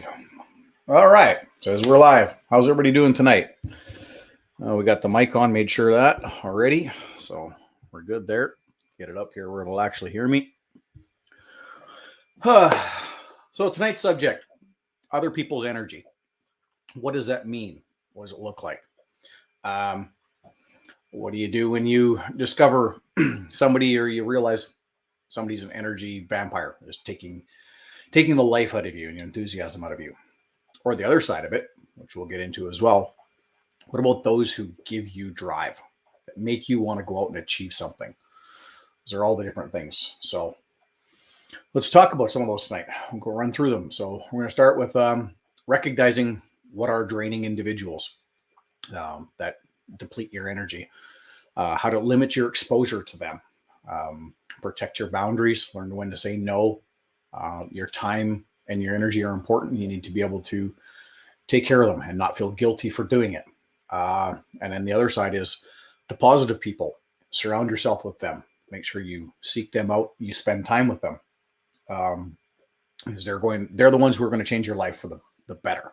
live. All right. Says we're live. How's everybody doing tonight? We got the mic on, made sure of that already. So we're good there. Get it up here where it'll actually hear me. So tonight's subject, other people's energy. What does that mean? What does it look like? What do you do when you discover somebody or you realize somebody's an energy vampire, just taking the life out of you and your enthusiasm out of you? Or the other side of it, which we'll get into as well. What about those who give you drive, that make you want to go out and achieve something? Those are all the different things. So let's talk about some of those tonight. We'll go run through them. So we're going to start with recognizing what are draining individuals that deplete your energy, how to limit your exposure to them, protect your boundaries, learn when to say no. Your time and your energy are important. You need to be able to take care of them and not feel guilty for doing it. And then the other side is the positive people. Surround yourself with them. Make sure you seek them out. You spend time with them. Because they're the ones who are going to change your life for the better.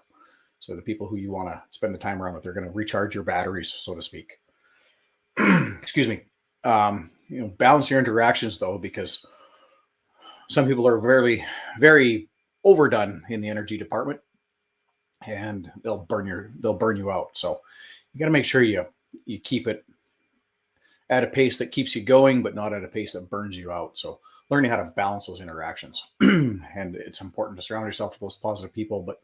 So the people who you want to spend the time around with, they're going to recharge your batteries, so to speak. Excuse me. Balance your interactions though, because some people are very, very overdone in the energy department, and they'll burn you out. So you got to make sure you keep it at a pace that keeps you going, but not at a pace that burns you out. So learning how to balance those interactions, and it's important to surround yourself with those positive people, but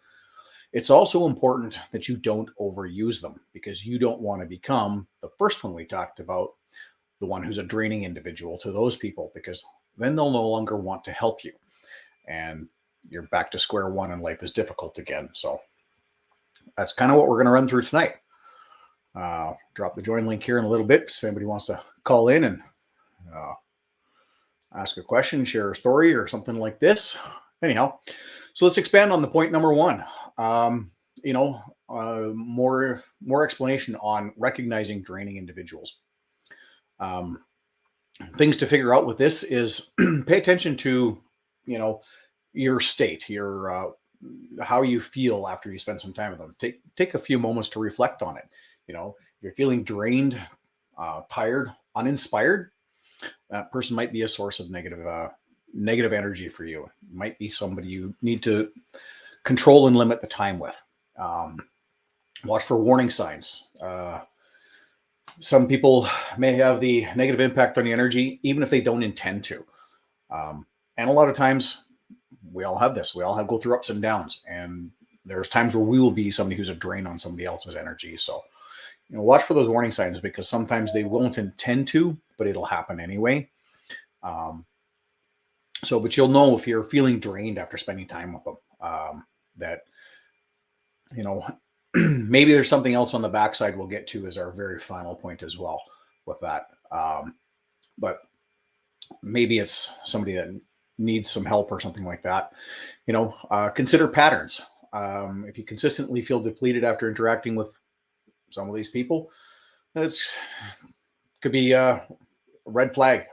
it's also important that you don't overuse them, because you don't want to become the first one we talked about, the one who's a draining individual to those people, because then they'll no longer want to help you. And you're back to square one and life is difficult again. So that's kind of what we're going to run through tonight. Drop the join link here in a little bit if anybody wants to call in and ask a question, share a story or something like this. Anyhow, so let's expand on the point number one. More explanation on recognizing draining individuals. Things to figure out with this is pay attention to, your state, your how you feel after you spend some time with them. Take a few moments to reflect on it. If you're feeling drained, tired, uninspired, that person might be a source of negative energy for you. It might be somebody you need to control and limit the time with. Watch for warning signs. Some people may have the negative impact on the energy, even if they don't intend to. And a lot of times we all have this. We all go through ups and downs. And there's times where we will be somebody who's a drain on somebody else's energy. So, watch for those warning signs, because sometimes they won't intend to, but it'll happen anyway. But you'll know if you're feeling drained after spending time with them, that, maybe there's something else on the backside we'll get to as our very final point as well with that. But maybe it's somebody that needs some help or something like that. Consider patterns. If you consistently feel depleted after interacting with some of these people, could be a red flag.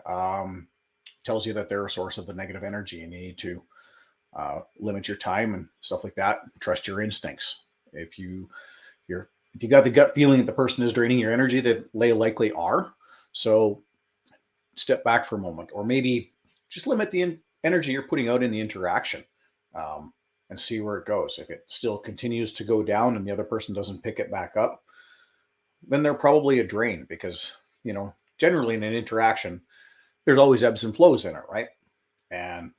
Tells you that they're a source of the negative energy, and you need to limit your time and stuff like that. Trust your instincts. If you got the gut feeling that the person is draining your energy, that they likely are. So step back for a moment, or maybe just limit the energy you're putting out in the interaction, and see where it goes. If it still continues to go down and the other person doesn't pick it back up, then they're probably a drain, because, generally in an interaction, there's always ebbs and flows in it, right? And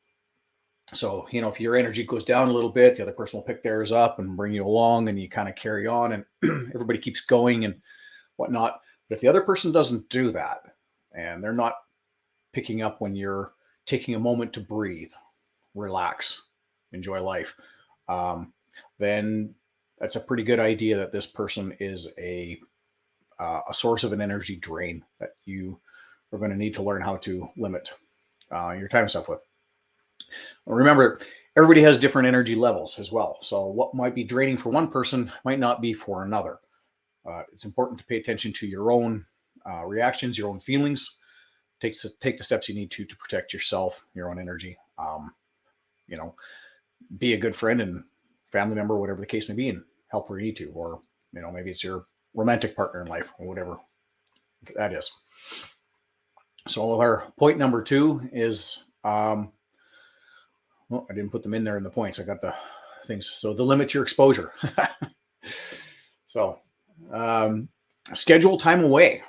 so, if your energy goes down a little bit, the other person will pick theirs up and bring you along, and you kind of carry on, and everybody keeps going and whatnot. But if the other person doesn't do that, and they're not picking up when you're taking a moment to breathe, relax, enjoy life, then that's a pretty good idea that this person is a source of an energy drain that you are going to need to learn how to limit your time stuff with. Remember, everybody has different energy levels as well. So what might be draining for one person might not be for another. It's important to pay attention to your own reactions, your own feelings. Take the steps you need to protect yourself, your own energy. Be a good friend and family member, whatever the case may be, and help where you need to. Or, maybe it's your romantic partner in life or whatever that is. So our point number 2 is, well, I didn't put them in there in the points. I got the things. So the limit your exposure. So schedule time away.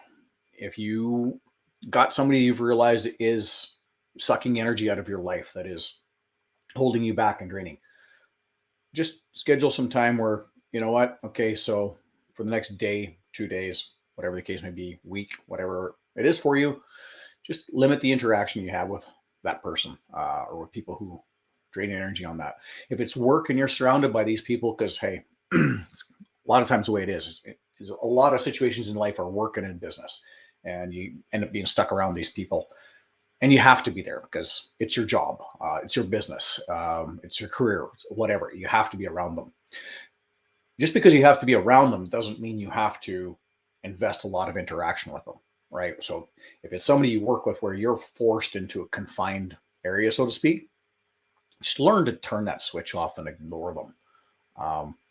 If you got somebody you've realized is sucking energy out of your life, that is holding you back and draining, just schedule some time where, you know what? Okay, so for the next day, 2 days, whatever the case may be, week, whatever it is for you, just limit the interaction you have with that person or with people who drain energy on that. If it's work and you're surrounded by these people, because hey, it's a lot of times the way it is a lot of situations in life are work and in business, and you end up being stuck around these people. And you have to be there because it's your job, it's your business, it's your career, whatever. You have to be around them. Just because you have to be around them doesn't mean you have to invest a lot of interaction with them, right? So if it's somebody you work with where you're forced into a confined area, so to speak, just learn to turn that switch off and ignore them.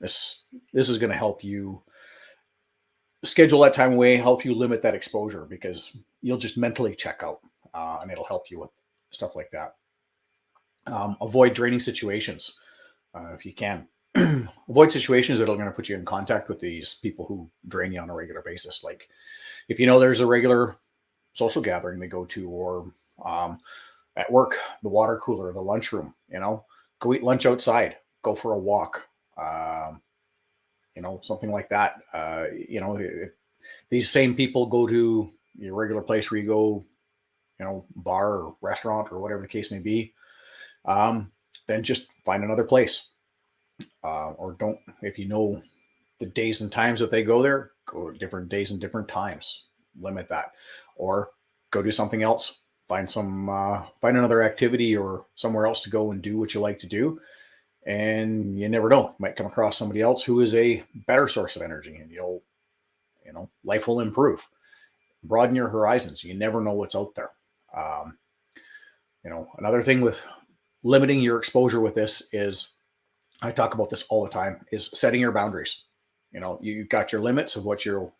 This is going to help you schedule that time away, help you limit that exposure, because you'll just mentally check out, and it'll help you with stuff like that. Avoid draining situations if you can. Avoid situations that are going to put you in contact with these people who drain you on a regular basis. Like if there's a regular social gathering they go to, or at work, the water cooler, the lunchroom, go eat lunch outside, go for a walk, something like that. These same people go to your regular place where you go, bar or restaurant or whatever the case may be. Then just find another place. Or don't, if the days and times that they go there, go different days and different times, limit that, or go do something else, find another activity or somewhere else to go and do what you like to do. And you never know, you might come across somebody else who is a better source of energy, and life will improve. Broaden your horizons. You never know what's out there. Another thing with limiting your exposure with this is, I talk about this all the time, is setting your boundaries. You've got your limits of what you'll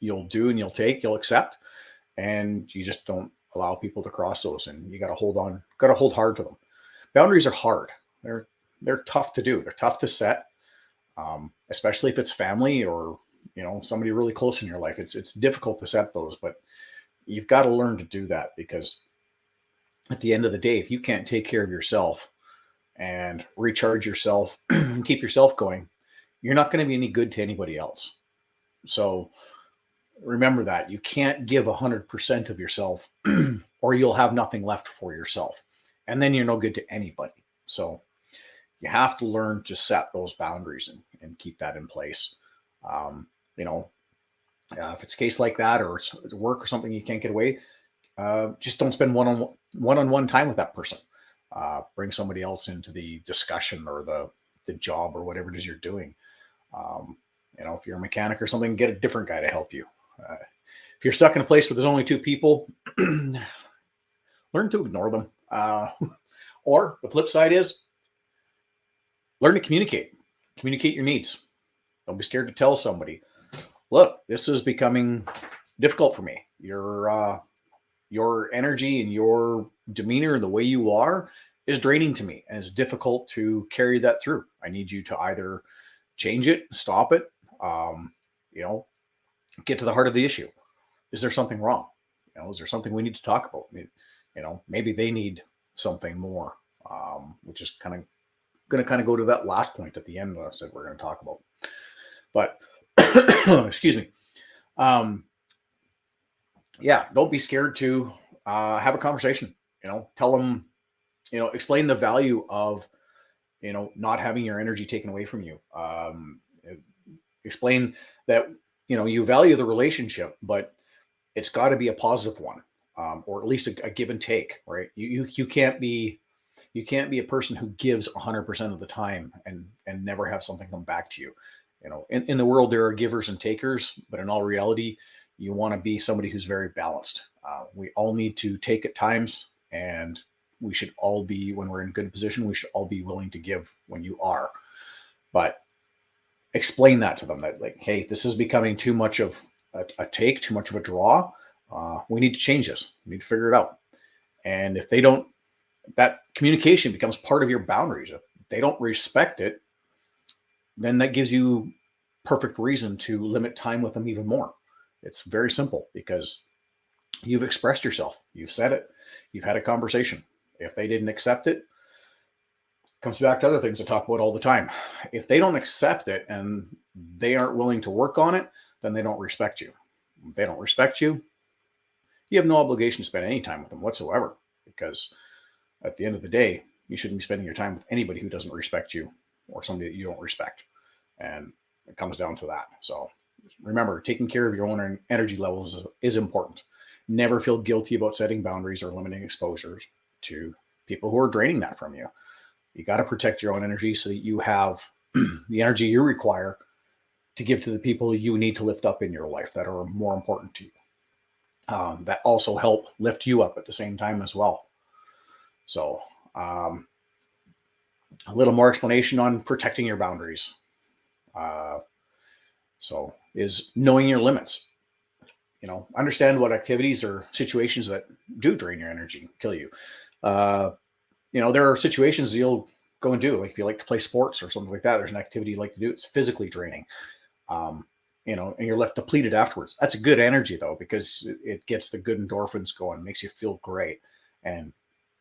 do and you'll accept, and you just don't allow people to cross those. And you got to hold hard to them. Boundaries are hard. They're tough to do. They're tough to set, especially if it's family or somebody really close in your life. It's difficult to set those, but you've got to learn to do that, because at the end of the day, if you can't take care of yourself and recharge yourself and keep yourself going, you're not going to be any good to anybody else. So remember that you can't give 100% of yourself or you'll have nothing left for yourself. And then you're no good to anybody. So you have to learn to set those boundaries and keep that in place. If it's a case like that, or it's work or something you can't get away, just don't spend one-on-one time with that person. Bring somebody else into the discussion or the job or whatever it is you're doing. If you're a mechanic or something, get a different guy to help you. If you're stuck in a place where there's only 2 people, learn to ignore them. Or the flip side is, learn to communicate your needs. Don't be scared to tell somebody, look, this is becoming difficult for me. Your energy and your demeanor and the way you are is draining to me, and it's difficult to carry that through. I need you to either change it, stop it, get to the heart of the issue. Is there something wrong? Is there something we need to talk about? Maybe they need something more, which is going to go to that last point at the end that I said we're going to talk about. But excuse me. Don't be scared to have a conversation. Tell them, explain the value of, not having your energy taken away from you. Explain that, you value the relationship, but it's got to be a positive one, or at least a give and take, right? You can't be a person who gives 100% of the time and never have something come back to you. In the world, there are givers and takers, but in all reality, you want to be somebody who's very balanced. We all need to take at times, and we should all be, when we're in good position, we should all be willing to give when you are. But explain that to them, that like, hey, this is becoming too much of a take, too much of a draw. We need to change this. We need to figure it out. And if they don't, that communication becomes part of your boundaries. If they don't respect it, then that gives you perfect reason to limit time with them even more. It's very simple because you've expressed yourself, you've said it, you've had a conversation. If they didn't accept it, comes back to other things I talk about all the time. If they don't accept it and they aren't willing to work on it, then they don't respect you. If they don't respect you, you have no obligation to spend any time with them whatsoever, because at the end of the day, you shouldn't be spending your time with anybody who doesn't respect you or somebody that you don't respect. And it comes down to that. So remember, taking care of your own energy levels is important. Never feel guilty about setting boundaries or limiting exposures to people who are draining that from you. You got to protect your own energy so that you have the energy you require to give to the people you need to lift up in your life that are more important to you. That also help lift you up at the same time as well. So a little more explanation on protecting your boundaries. So is knowing your limits. Understand what activities or situations that do drain your energy, kill you. There are situations you'll go and do, like if you like to play sports or something like that, there's an activity you like to do. It's physically draining, and you're left depleted afterwards. That's a good energy though, because it gets the good endorphins going, makes you feel great. And,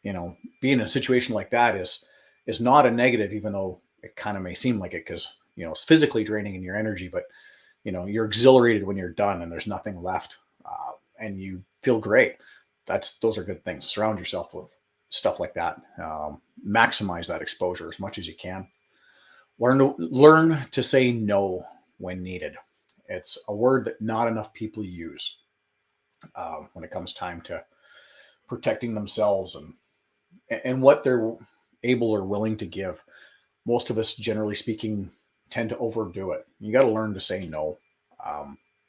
being in a situation like that is not a negative, even though it kind of may seem like it, because, it's physically draining in your energy, but you're exhilarated when you're done and there's nothing left, and you feel great. Those are good things. Surround yourself with stuff like that. Maximize that exposure as much as you can. Learn to say no when needed. It's a word that not enough people use when it comes time to protecting themselves and what they're able or willing to give. Most of us, generally speaking, tend to overdo it. You got to learn to say no.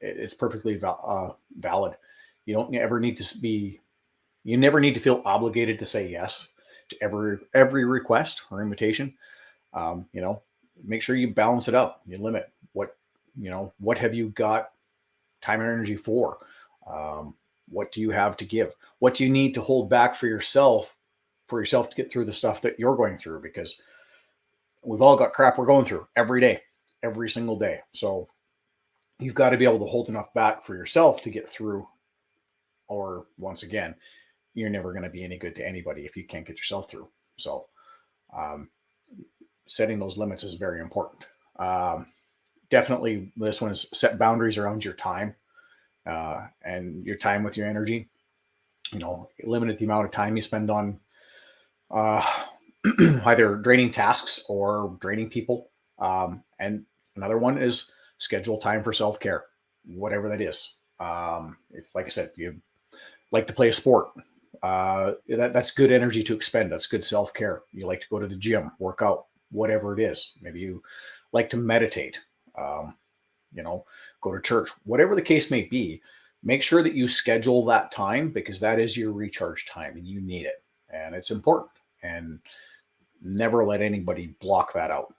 It's perfectly valid. You don't ever need to be. You never need to feel obligated to say yes to every request or invitation. Make sure you balance it out. You limit what have you got time and energy for? What do you have to give? What do you need to hold back for yourself to get through the stuff that you're going through? Because we've all got crap we're going through every day, every single day. So you've got to be able to hold enough back for yourself to get through, or once again, you're never going to be any good to anybody if you can't get yourself through. So setting those limits is very important. Definitely this one is set boundaries around your time and your time with your energy. Limit the amount of time you spend on either draining tasks or draining people. And another one is schedule time for self-care, whatever that is. If, like I said, you like to play a sport, that's good energy to expend. That's good self-care. You like to go to the gym, work out, whatever it is. Maybe you like to meditate, go to church, whatever the case may be. Make sure that you schedule that time, because that is your recharge time and you need it. And it's important. And never let anybody block that out.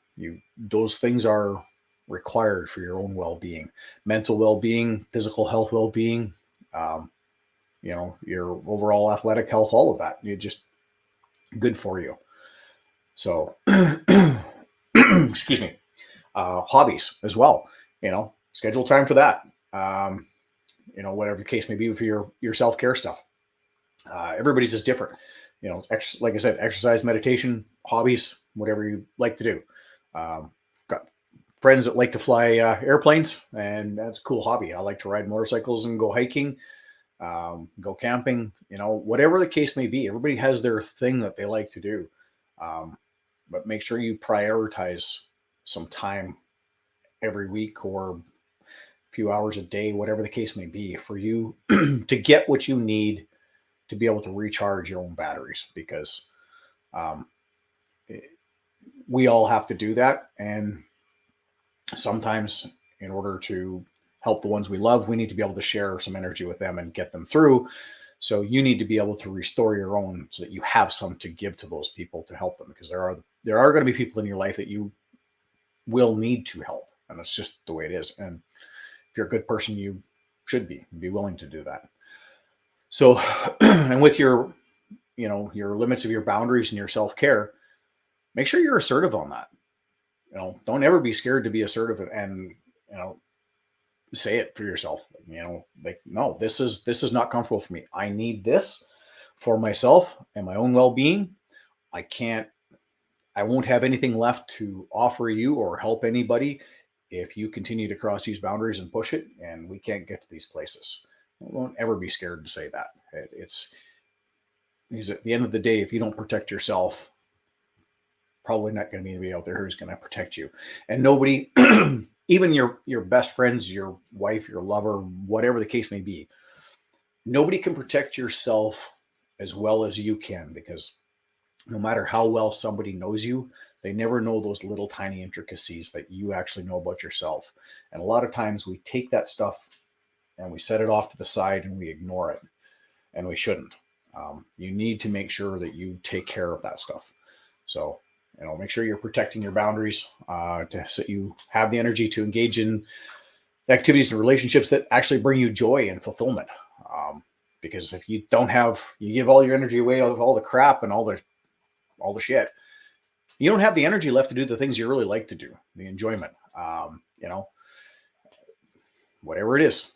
Those things are required for your own well-being, mental well-being, physical health well-being, your overall athletic health, all of that. You're just good for you. So, excuse me, hobbies as well, schedule time for that. Whatever the case may be for your self-care stuff. Everybody's just different. Like I said, exercise, meditation, hobbies, whatever you like to do. Got friends that like to fly airplanes, and that's a cool hobby. I like to ride motorcycles and go hiking, go camping, whatever the case may be. Everybody has their thing that they like to do. But make sure you prioritize some time every week or a few hours a day, whatever the case may be, for you to get what you need to be able to recharge your own batteries, because we all have to do that. And sometimes in order to help the ones we love, we need to be able to share some energy with them and get them through. So you need to be able to restore your own so that you have some to give to those people to help them, because there are going to be people in your life that you will need to help. And that's just the way it is. And if you're a good person, you should be willing to do that. So, and with your, your limits of your boundaries and your self-care, make sure you're assertive on that. Don't ever be scared to be assertive and, say it for yourself. Like, no, this is not comfortable for me. I need this for myself and my own well-being. I won't have anything left to offer you or help anybody if you continue to cross these boundaries and push it, and we can't get to these places. Won't ever be scared to say that. It's because at the end of the day, if you don't protect yourself, probably not going to be anybody out there who's going to protect you. And nobody, even your best friends, your wife, your lover, whatever the case may be, nobody can protect yourself as well as you can, because no matter how well somebody knows you, they never know those little tiny intricacies that you actually know about yourself. And a lot of times we take that stuff and we set it off to the side and we ignore it, and we shouldn't. You need to make sure that you take care of that stuff. So, make sure you're protecting your boundaries, so you have the energy to engage in activities and relationships that actually bring you joy and fulfillment. Because if you you give all your energy away, all the crap and all the shit, you don't have the energy left to do the things you really like to do, the enjoyment, whatever it is,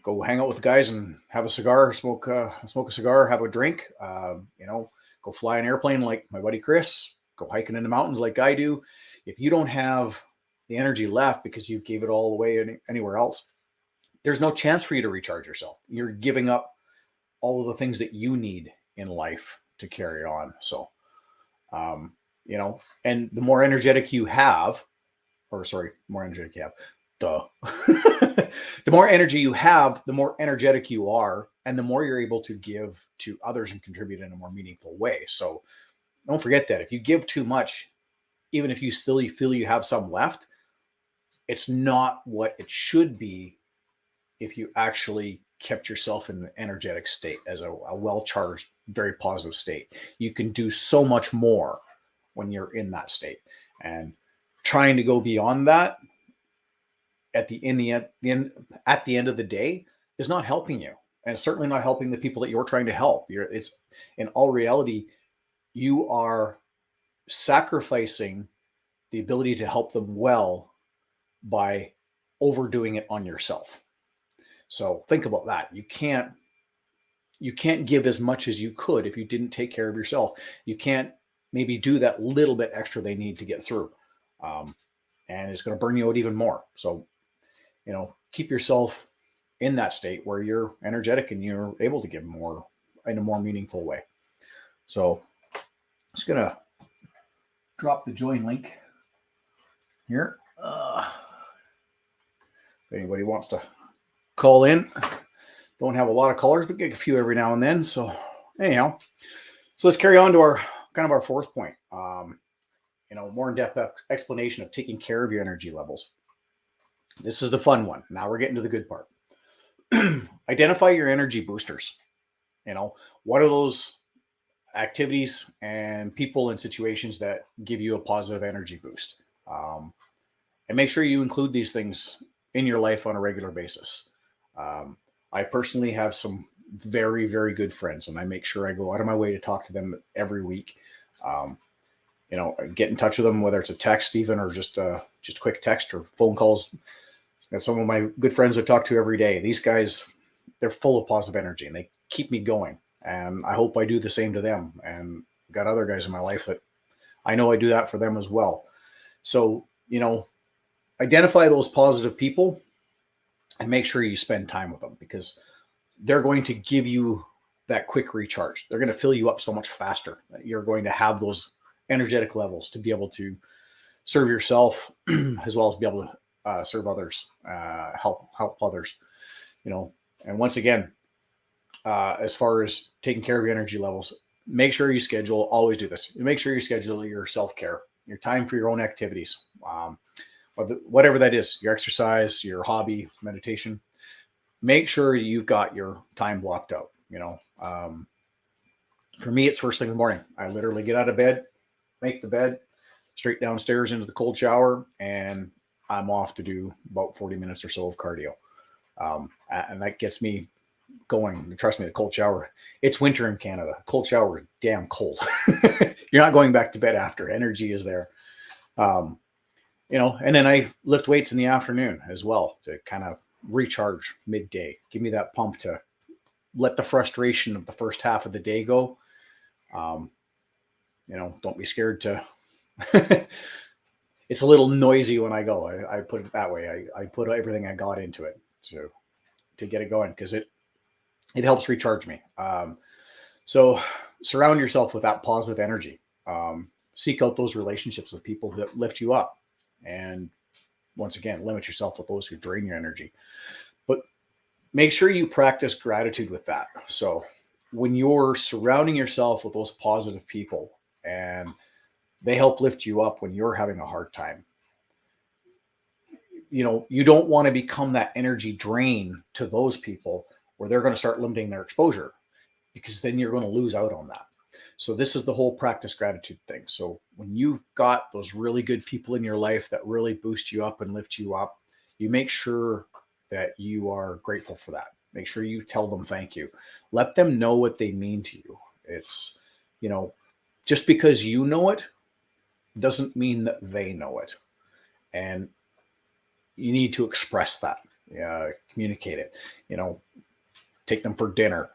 go hang out with the guys and have a cigar, smoke a cigar, have a drink, go fly an airplane like my buddy Chris, go hiking in the mountains like I do. If you don't have the energy left because you gave it all away anywhere else, there's no chance for you to recharge yourself. You're giving up all of the things that you need in life to carry on. So, and the more energetic you have, the more energy you have, the more energetic you are, and the more you're able to give to others and contribute in a more meaningful way. So don't forget that if you give too much, even if you still feel you have some left, it's not what it should be if you actually kept yourself in an energetic state, as a well-charged, very positive state. You can do so much more when you're in that state. And trying to go beyond that at the end of the day is not helping you, and it's certainly not helping the people that you're trying to help. It's in all reality, you are sacrificing the ability to help them well by overdoing it on yourself. So think about that. You can't give as much as you could if you didn't take care of yourself. You can't maybe do that little bit extra they need to get through. And it's going to burn you out even more. So, keep yourself in that state where you're energetic and you're able to give more in a more meaningful way. So I'm just going to drop the join link here. If anybody wants to call in, don't have a lot of callers, but get a few every now and then. So anyhow, so let's carry on to our fourth point. More in-depth explanation of taking care of your energy levels. This is the fun one. Now we're getting to the good part. Identify your energy boosters. What are those activities and people and situations that give you a positive energy boost? And make sure you include these things in your life on a regular basis. I personally have some very, very good friends, and I make sure I go out of my way to talk to them every week. Get in touch with them, whether it's a text even, or just quick text or phone calls. Got some of my good friends I talk to every day. These guys, they're full of positive energy and they keep me going. And I hope I do the same to them. And got other guys in my life that I know I do that for them as well. So, identify those positive people and make sure you spend time with them, because they're going to give you that quick recharge. They're going to fill you up so much faster. You're going to have those energetic levels to be able to serve yourself as well as be able to serve others, help others, and once again, as far as taking care of your energy levels, make sure you always do this. Make sure you schedule your self-care, your time for your own activities, whatever that is, your exercise, your hobby, meditation. Make sure you've got your time blocked out. For me, it's first thing in the morning. I literally get out of bed, make the bed, straight downstairs into the cold shower, and I'm off to do about 40 minutes or so of cardio. And that gets me going. Trust me, the cold shower, it's winter in Canada. Cold shower is damn cold. You're not going back to bed after. Energy is there. Um, and then I lift weights in the afternoon as well to kind of recharge midday. Give me that pump to let the frustration of the first half of the day go. Um, don't be scared to. It's a little noisy when I go. I put it that way. I put everything I got into it to get it going because it helps recharge me. So surround yourself with that positive energy. Seek out those relationships with people that lift you up. And once again, limit yourself with those who drain your energy. But make sure you practice gratitude with that. So when you're surrounding yourself with those positive people and they help lift you up when you're having a hard time, you don't want to become that energy drain to those people where they're going to start limiting their exposure, because then you're going to lose out on that. So this is the whole practice gratitude thing. So when you've got those really good people in your life that really boost you up and lift you up, you make sure that you are grateful for that. Make sure you tell them thank you. Let them know what they mean to you. It's, just because you know it doesn't mean that they know it. And you need to express that, communicate it, take them for dinner,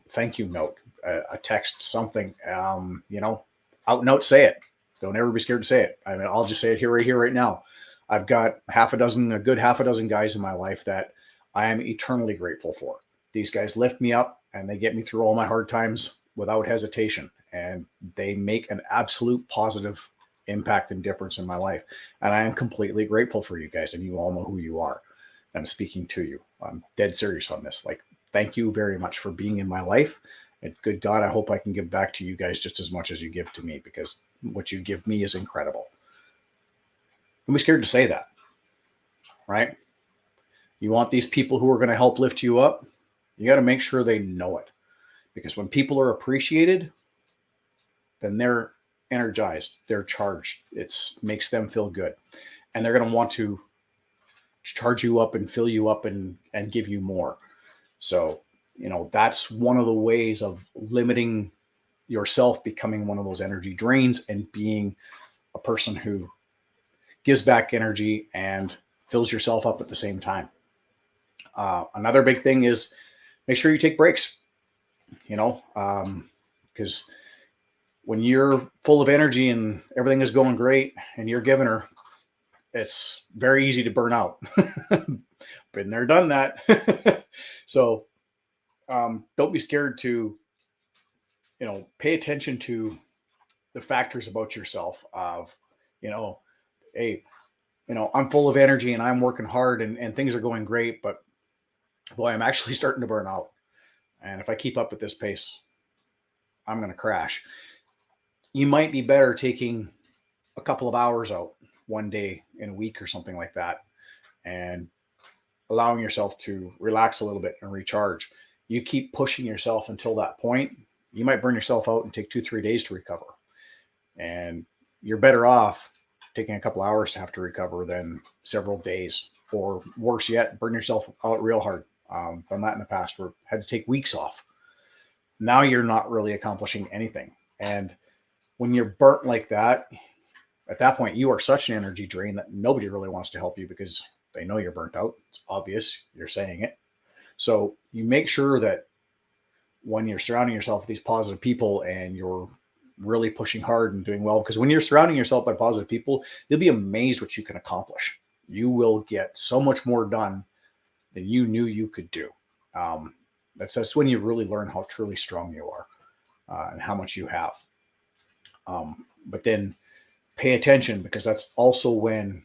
thank you note, a text, something, out and out, say it. Don't ever be scared to say it. I mean, I'll just say it here, right now. I've got a good half a dozen guys in my life that I am eternally grateful for. These guys lift me up and they get me through all my hard times without hesitation. And they make an absolute positive impact and difference in my life. And I am completely grateful for you guys. And you all know who you are. I'm speaking to you. I'm dead serious on this. Like, thank you very much for being in my life. And good God, I hope I can give back to you guys just as much as you give to me, because what you give me is incredible. Don't be scared to say that, right? You want these people who are going to help lift you up, you got to make sure they know it. Because when people are appreciated, then they're energized, they're charged. It makes them feel good. And they're going to want to charge you up and fill you up and give you more. So, that's one of the ways of limiting yourself becoming one of those energy drains and being a person who gives back energy and fills yourself up at the same time. Another big thing is make sure you take breaks, because when you're full of energy and everything is going great and you're giving her, it's very easy to burn out. Been there, done that. So don't be scared to, pay attention to the factors about yourself of, hey, I'm full of energy and I'm working hard and things are going great, but boy, I'm actually starting to burn out. And if I keep up at this pace, I'm going to crash. You might be better taking a couple of hours out one day in a week or something like that and allowing yourself to relax a little bit and recharge. You keep pushing yourself until that point, you might burn yourself out and take 2-3 days to recover. And you're better off taking a couple hours to have to recover than several days, or worse yet, burn yourself out real hard. Done that in the past where I had to take weeks off. Now you're not really accomplishing anything. And when you're burnt like that, at that point, you are such an energy drain that nobody really wants to help you because they know you're burnt out. It's obvious. You're saying it. So you make sure that when you're surrounding yourself with these positive people and you're really pushing hard and doing well, because when you're surrounding yourself by positive people, you'll be amazed what you can accomplish. You will get so much more done than you knew you could do. That's when you really learn how truly strong you are and how much you have. But then pay attention, because that's also when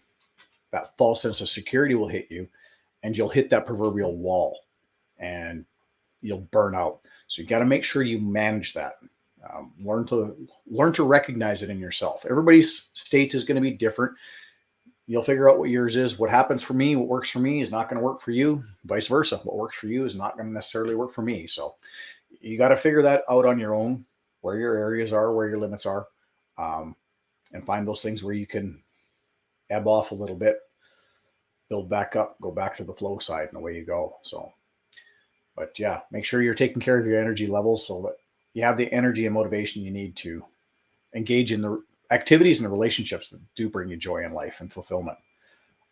that false sense of security will hit you and you'll hit that proverbial wall and you'll burn out. So you got to make sure you manage that. Learn to recognize it in yourself. Everybody's state is going to be different. You'll figure out what yours is. What happens for me, what works for me is not going to work for you. Vice versa. What works for you is not going to necessarily work for me. So you got to figure that out on your own, where your areas are, where your limits are. and find those things where you can ebb off a little bit, build back up, go back to the flow side, and away you go. So, but yeah, make sure you're taking care of your energy levels so that you have the energy and motivation you need to engage in the activities and the relationships that do bring you joy in life and fulfillment.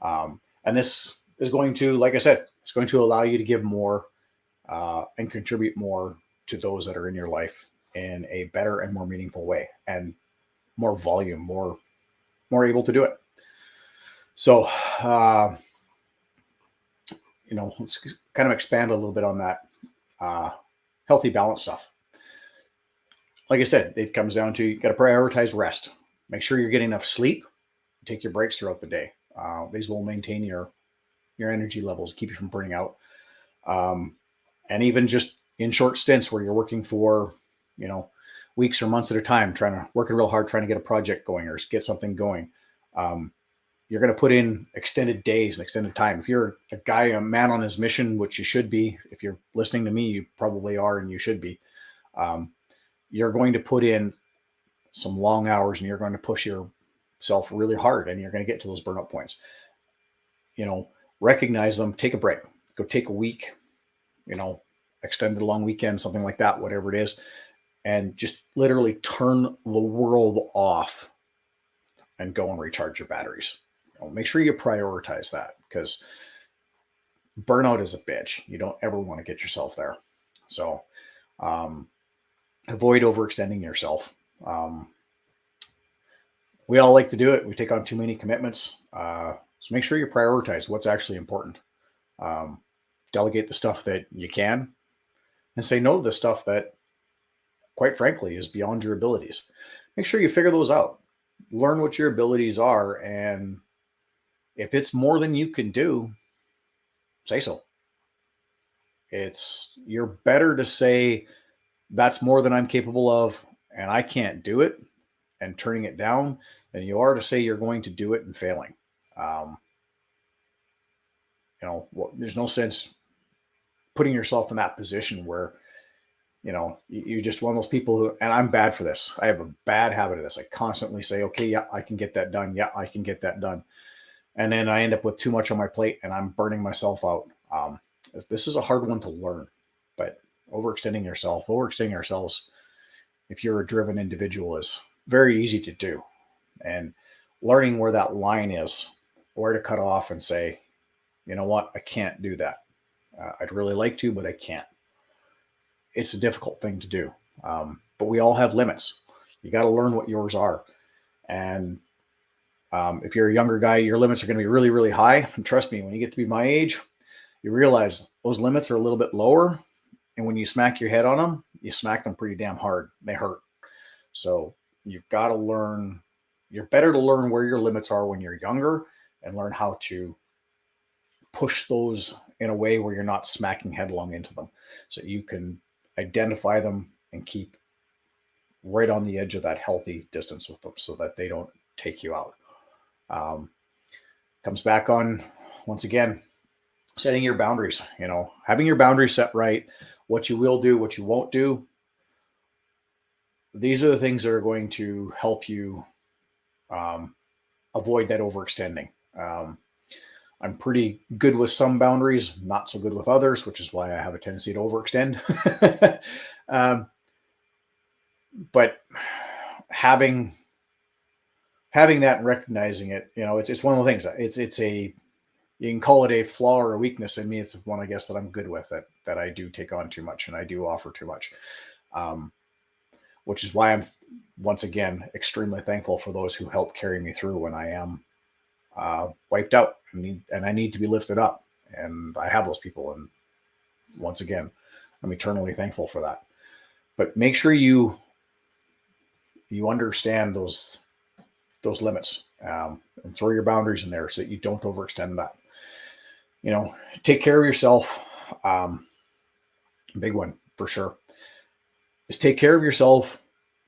And this is going to, like I said, it's going to allow you to give more and contribute more to those that are in your life in a better and more meaningful way, and more volume, more able to do it. So, let's kind of expand a little bit on that healthy balance stuff. Like I said, it comes down to you got to prioritize rest. Make sure you're getting enough sleep. Take your breaks throughout the day. These will maintain your energy levels, keep you from burning out. And even just in short stints where you're working for, weeks or months at a time, working real hard, trying to get a project going or get something going. You're going to put in extended days and extended time. If you're a man on his mission, which you should be, if you're listening to me, you probably are, and you should be. You're going to put in some long hours, and you're going to push yourself really hard, and you're going to get to those burnout points. Recognize them, take a break, go take a week, extended long weekend, something like that, whatever it is, and just literally turn the world off and go and recharge your batteries. Make sure you prioritize that, because burnout is a bitch. You don't ever want to get yourself there. So avoid overextending yourself. We all like to do it. We take on too many commitments. So make sure you prioritize what's actually important. Delegate the stuff that you can, and say no to the stuff that, quite frankly, is beyond your abilities. Make sure you figure those out. Learn what your abilities are, and if it's more than you can do, say so. You're better to say that's more than I'm capable of and I can't do it and turning it down than you are to say you're going to do it and failing. There's no sense putting yourself in that position where, you're just one of those people who, and I'm bad for this. I have a bad habit of this. I constantly say, okay, yeah, I can get that done. Yeah, I can get that done. And then I end up with too much on my plate and I'm burning myself out. This is a hard one to learn, but overextending ourselves, if you're a driven individual, is very easy to do. And learning where that line is, where to cut off and say, you know what, I can't do that. I'd really like to, but I can't. It's a difficult thing to do. But we all have limits. You got to learn what yours are. And if you're a younger guy, your limits are going to be really, really high. And trust me, when you get to be my age, you realize those limits are a little bit lower. And when you smack your head on them, you smack them pretty damn hard. They hurt. So you've got to learn. You're better to learn where your limits are when you're younger and learn how to push those in a way where you're not smacking headlong into them. So you can identify them and keep right on the edge of that healthy distance with them so that they don't take you out. Comes back on, once again, setting your boundaries, having your boundaries set right, what you will do, what you won't do. These are the things that are going to help you avoid that overextending. I'm pretty good with some boundaries, not so good with others, which is why I have a tendency to overextend. But having that and recognizing it, it's one of the things. You can call it a flaw or a weakness in me. It's one, I guess, that I'm good with, that I do take on too much and I do offer too much, which is why I'm, once again, extremely thankful for those who help carry me through when I am wiped out and I need to be lifted up. And I have those people. And once again, I'm eternally thankful for that. But make sure you understand those limits and throw your boundaries in there so that you don't overextend that. Take care of yourself. Big one for sure is take care of yourself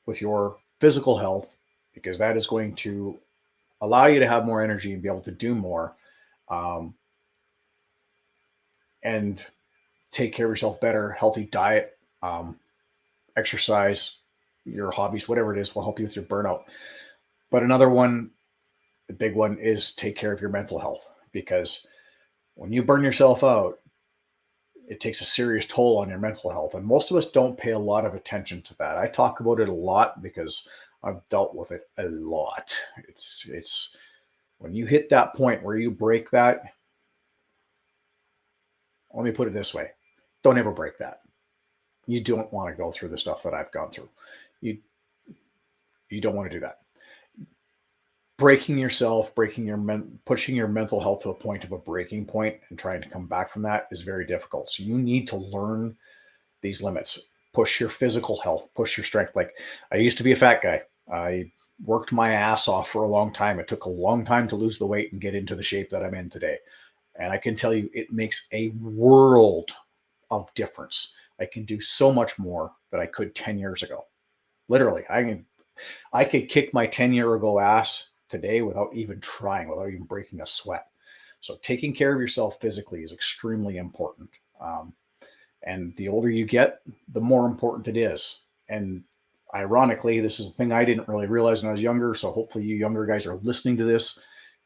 with your physical health, because that is going to allow you to have more energy and be able to do more. And take care of yourself better. Healthy diet, exercise, your hobbies, whatever it is, will help you with your burnout. But another one, the big one, is take care of your mental health, because when you burn yourself out, it takes a serious toll on your mental health. And most of us don't pay a lot of attention to that. I talk about it a lot because I've dealt with it a lot. It's when you hit that point where you break that, let me put it this way. Don't ever break that. You don't want to go through the stuff that I've gone through. You you don't want to do that. Breaking yourself, pushing your mental health to a point of a breaking point and trying to come back from that is very difficult. So you need to learn these limits. Push your physical health, push your strength. Like, I used to be a fat guy. I worked my ass off for a long time. It took a long time to lose the weight and get into the shape that I'm in today. And I can tell you, it makes a world of difference. I can do so much more than I could 10 years ago. Literally, I could kick my 10-year ago ass today without even trying, without even breaking a sweat. So taking care of yourself physically is extremely important. And the older you get, the more important it is. And ironically, this is a thing I didn't really realize when I was younger. So hopefully you younger guys are listening to this.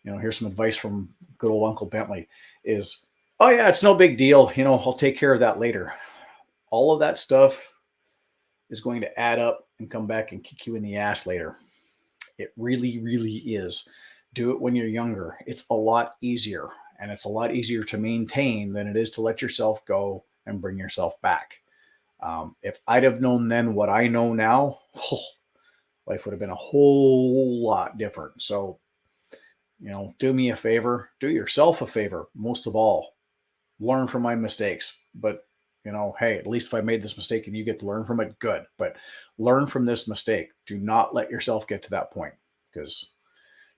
Here's some advice from good old Uncle Bentley is, oh yeah, it's no big deal. I'll take care of that later. All of that stuff is going to add up and come back and kick you in the ass later. It really, really is. Do it when you're younger. It's a lot easier, and it's a lot easier to maintain than it is to let yourself go and bring yourself back. If I'd have known then what I know now, life would have been a whole lot different. So, do me a favor, do yourself a favor. Most of all, learn from my mistakes. But, hey, at least if I made this mistake and you get to learn from it, good. But learn from this mistake. Do not let yourself get to that point, because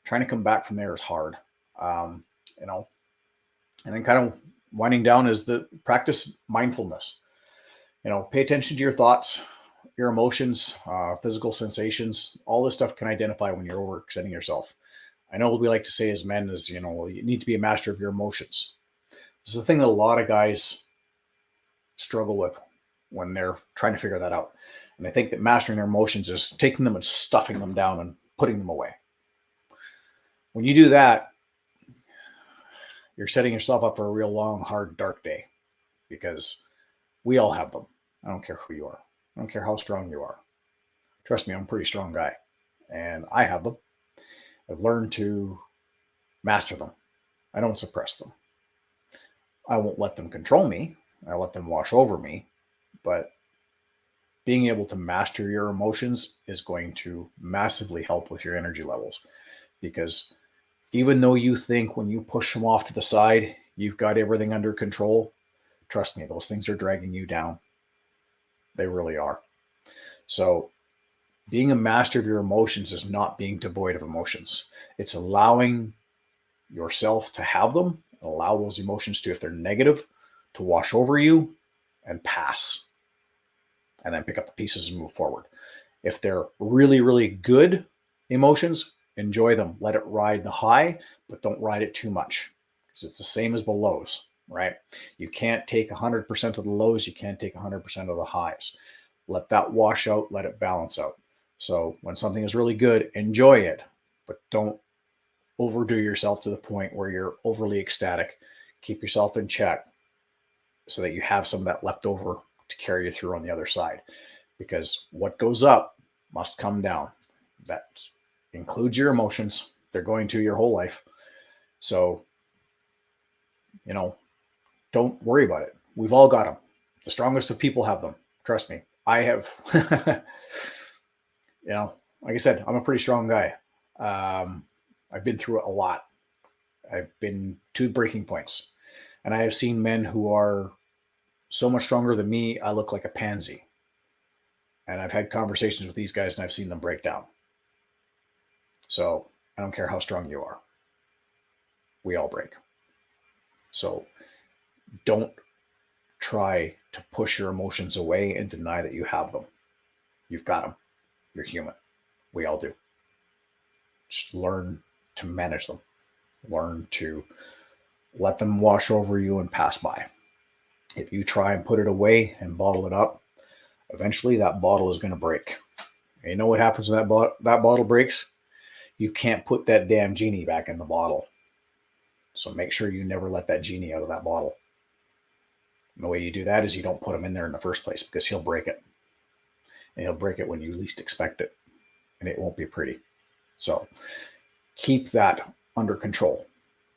trying to come back from there is hard. And then kind of winding down is the practice mindfulness. Pay attention to your thoughts, your emotions, physical sensations. All this stuff can identify when you're overextending yourself. I know what we like to say as men is, you need to be a master of your emotions. This is the thing that a lot of guys struggle with when they're trying to figure that out. And I think that mastering their emotions is taking them and stuffing them down and putting them away. When you do that, you're setting yourself up for a real long, hard, dark day, because we all have them. I don't care who you are. I don't care how strong you are. Trust me, I'm a pretty strong guy, and I have them. I've learned to master them. I don't suppress them. I won't let them control me. I let them wash over me. But being able to master your emotions is going to massively help with your energy levels, because even though you think when you push them off to the side, you've got everything under control, trust me, those things are dragging you down. They really are. So being a master of your emotions is not being devoid of emotions. It's allowing yourself to have them, allow those emotions to, if they're negative, to wash over you and pass, and then pick up the pieces and move forward. If they're really, really good emotions, enjoy them. Let it ride the high, but don't ride it too much, because it's the same as the lows, right? You can't take 100% of the lows. You can't take 100% of the highs. Let that wash out. Let it balance out. So when something is really good, enjoy it, but don't overdo yourself to the point where you're overly ecstatic. Keep yourself in check so that you have some of that left over to carry you through on the other side, because what goes up must come down. That includes your emotions. They're going to your whole life. So, don't worry about it. We've all got them. The strongest of people have them. Trust me. I have, like I said, I'm a pretty strong guy. I've been through it a lot. I've been to breaking points, and I have seen men who are so much stronger than me. I look like a pansy. And I've had conversations with these guys and I've seen them break down. So I don't care how strong you are. We all break. So don't try to push your emotions away and deny that you have them. You've got them. You're human. We all do. Just learn to manage them. Learn to let them wash over you and pass by. If you try and put it away and bottle it up, eventually that bottle is going to break. And you know what happens when that bottle breaks? you can't put that damn genie back in the bottle. So make sure you never let that genie out of that bottle. And the way you do that is you don't put him in there in the first place, because he'll break it. And he'll break it when you least expect it. And it won't be pretty. So keep that under control.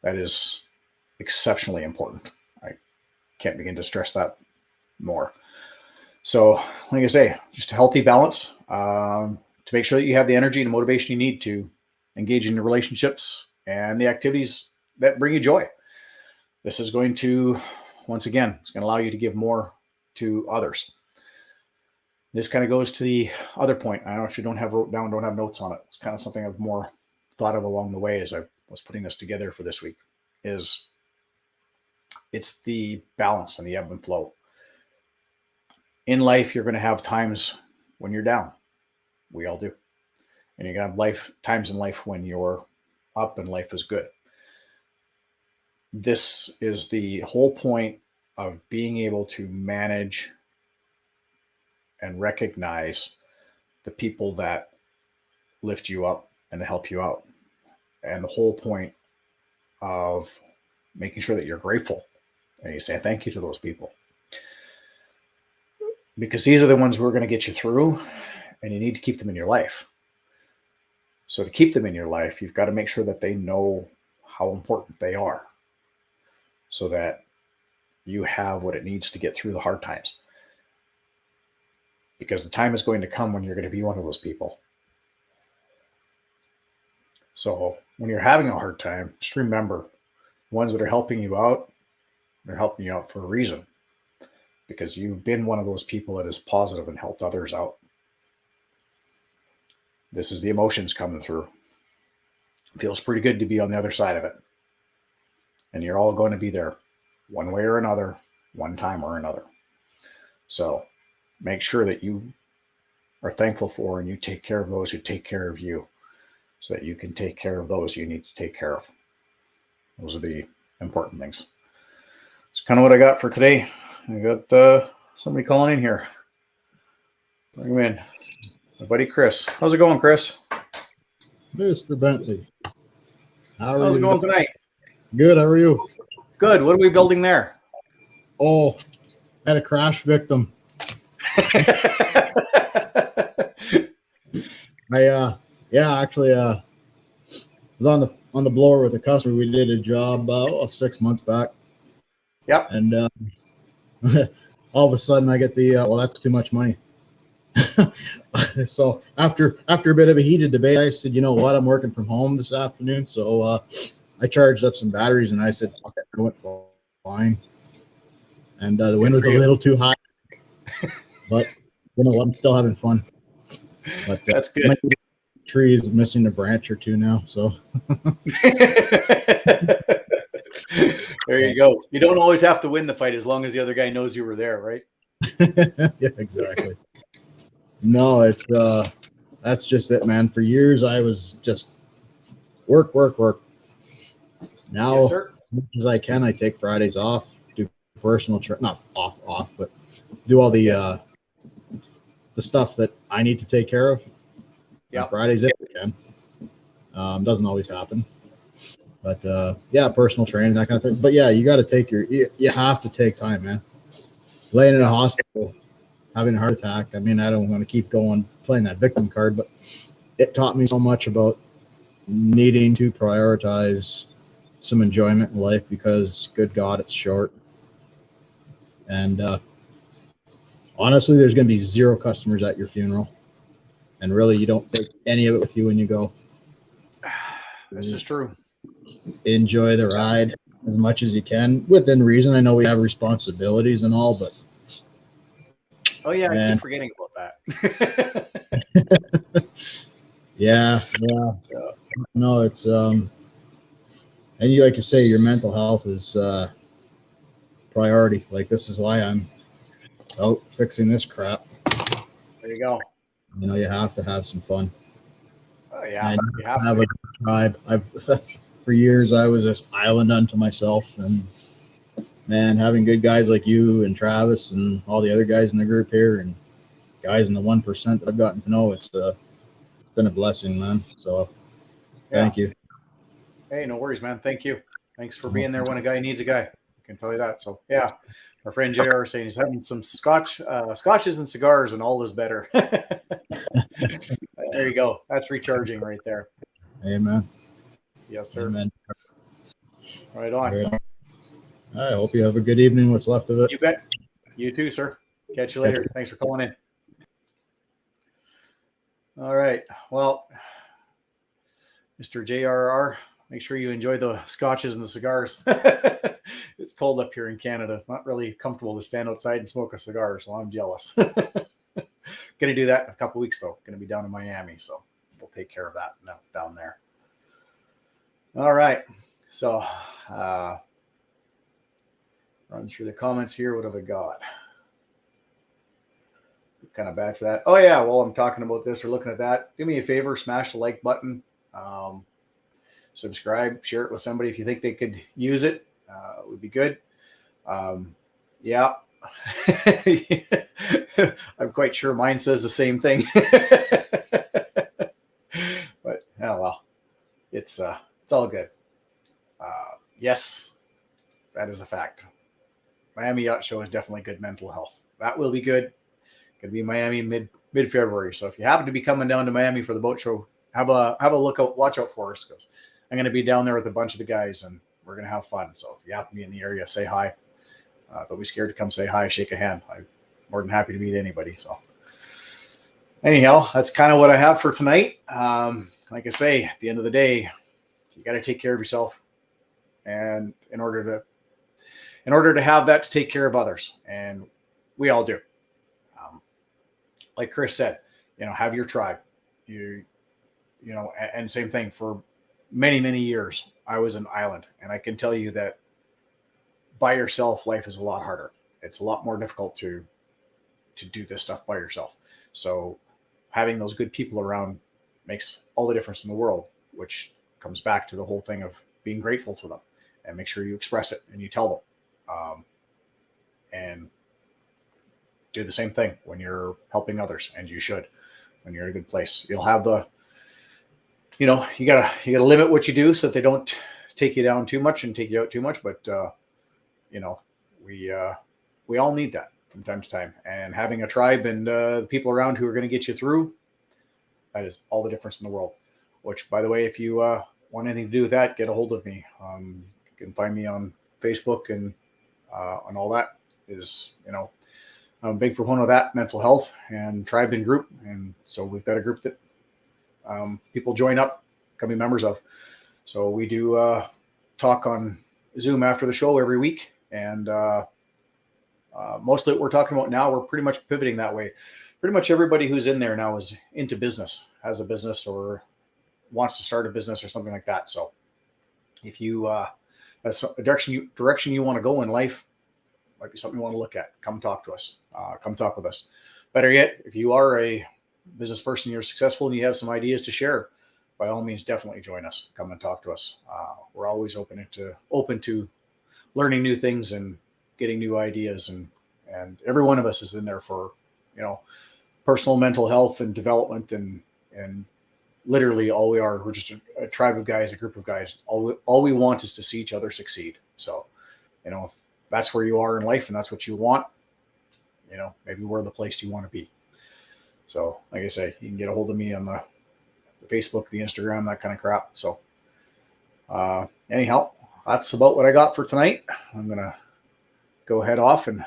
That is exceptionally important. I can't begin to stress that more. So, like I say, just a healthy balance to make sure that you have the energy and the motivation you need to engage in the relationships and the activities that bring you joy. This is going to, once again, it's going to allow you to give more to others. This kind of goes to the other point. I actually don't have wrote down, don't have notes on it. It's kind of something I've more thought of along the way as I was putting this together for this week. It's the balance and the ebb and flow. In life, you're going to have times when you're down. We all do. And you're going to have times in life when you're up and life is good. This is the whole point of being able to manage and recognize the people that lift you up and help you out. And the whole point of making sure that you're grateful and you say thank you to those people. Because these are the ones who are going to get you through, and you need to keep them in your life. So to keep them in your life, you've got to make sure that they know how important they are, so that you have what it needs to get through the hard times. Because the time is going to come when you're going to be one of those people. So when you're having a hard time, just remember, the ones that are helping you out, they're helping you out for a reason. Because you've been one of those people that is positive and helped others out. This is the emotions coming through. It feels pretty good to be on the other side of it. And you're all going to be there one way or another, one time or another. So make sure that you are thankful for and you take care of those who take care of you, so that you can take care of those you need to take care of. Those are the important things. That's kind of what I got for today. I got somebody calling in here. Bring him in. My buddy Chris. How's it going, Chris? Mr. Bentley. How's it going tonight? Good. How are you? Good. What are we building there? Oh, had a crash victim. Actually, was on the blower with a customer. We did a job 6 months back. Yep. And all of a sudden I get the well, that's too much money. So after a bit of a heated debate, I said, you know what, I'm working from home this afternoon, so I charged up some batteries and I said, okay, I went flying. And the wind was a little too high, but you know what, I'm still having fun. But that's good. My tree is missing a branch or two now, so there you go. You don't always have to win the fight as long as the other guy knows you were there, right? Yeah, exactly. No, it's that's just it, man. For years I was just work. Now, yes, sir. as much as I can, I take Fridays off, do personal not off, but do all the stuff that I need to take care of. Yeah, Fridays if I can. Doesn't always happen. But personal training, that kind of thing. But yeah, you got to take you have to take time, man. Laying in a hospital, having a heart attack. I mean, I don't want to keep going playing that victim card, but it taught me so much about needing to prioritize some enjoyment in life, because good God, it's short. And honestly, there's going to be 0 customers at your funeral. And really, you don't take any of it with you when you go. This is true. Enjoy the ride as much as you can within reason. I know we have responsibilities and all, but I keep forgetting about that. yeah. No, it's and you, like you say, your mental health is priority. Like, this is why I'm out fixing this crap. There you go. You know, you have to have some fun. Oh yeah, and you have a tribe. For years I was this island unto myself, and man, having good guys like you and Travis and all the other guys in the group here, and guys in the 1% that I've gotten to know, it's been a blessing, man. So Thank you. Hey, no worries, man. Thank you. Thanks for being there when a guy needs a guy. I can tell you that. So yeah, our friend JR is saying he's having some scotches and cigars, and all is better. There you go. That's recharging right there. Amen. Yes, sir. Amen. Right on. Right on. I hope you have a good evening. What's left of it. You bet. You too, sir. Catch you later. Thanks for calling in. All right. Well, Mr. JRR, make sure you enjoy the scotches and the cigars. It's cold up here in Canada. It's not really comfortable to stand outside and smoke a cigar, so I'm jealous. Going to do that in a couple weeks, though. Going to be down in Miami, so we'll take care of that down there. All right. So, run through the comments here. What have I got? Kind of bad for that. Oh, yeah. While I'm talking about this or looking at that, do me a favor, smash the like button. Subscribe, share it with somebody if you think they could use it. It would be good. Yeah. I'm quite sure mine says the same thing. But oh well, it's all good. Yes, that is a fact. Miami Yacht Show is definitely good mental health. That will be good. Going to be Miami mid-February. So if you happen to be coming down to Miami for the boat show, have a look out, watch out for us, because I'm going to be down there with a bunch of the guys and we're going to have fun. So if you happen to be in the area, say hi. Don't be scared to come say hi, shake a hand. I'm more than happy to meet anybody. So anyhow, that's kind of what I have for tonight. Like I say, at the end of the day, you got to take care of yourself, and in order to have that, to take care of others, and we all do. Like Chris said, have your tribe. And same thing for many, many years. I was an island, and I can tell you that by yourself, life is a lot harder. It's a lot more difficult to do this stuff by yourself. So having those good people around makes all the difference in the world, which comes back to the whole thing of being grateful to them, and make sure you express it and you tell them, and do the same thing when you're helping others, and you should. When you're in a good place, you'll have you gotta limit what you do so that they don't take you down too much and take you out too much. But we all need that from time to time, and having a tribe and the people around who are going to get you through, that is all the difference in the world. Which, by the way, if you want anything to do with that, get a hold of me. You can find me on Facebook and all that. I'm a big proponent of that, mental health and tribe and group. And so we've got a group that people join up, become members of. So we do talk on Zoom after the show every week. And mostly what we're talking about now, we're pretty much pivoting that way. Pretty much everybody who's in there now is into business, has a business, or wants to start a business or something like that. So if you that's a direction you want to go in life, might be something you want to look at, come talk to us. Come talk with us. Better yet, if you are a business person, you're successful, and you have some ideas to share, by all means, definitely join us. Come and talk to us. We're always open to learning new things and getting new ideas. And every one of us is in there for, personal mental health and development, and literally all we are. We're just a tribe of guys, a group of guys. All we want is to see each other succeed. So, if that's where you are in life and that's what you want, maybe we're the place you want to be. So, like I say, you can get a hold of me on the Facebook, the Instagram, that kind of crap. So, anyhow, that's about what I got for tonight. I'm going to go head off and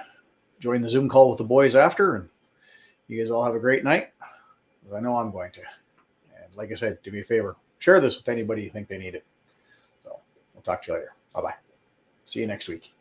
join the Zoom call with the boys after. And you guys all have a great night, because I know I'm going to. And like I said, do me a favor, share this with anybody you think they need it. So we'll talk to you later. Bye-bye. See you next week.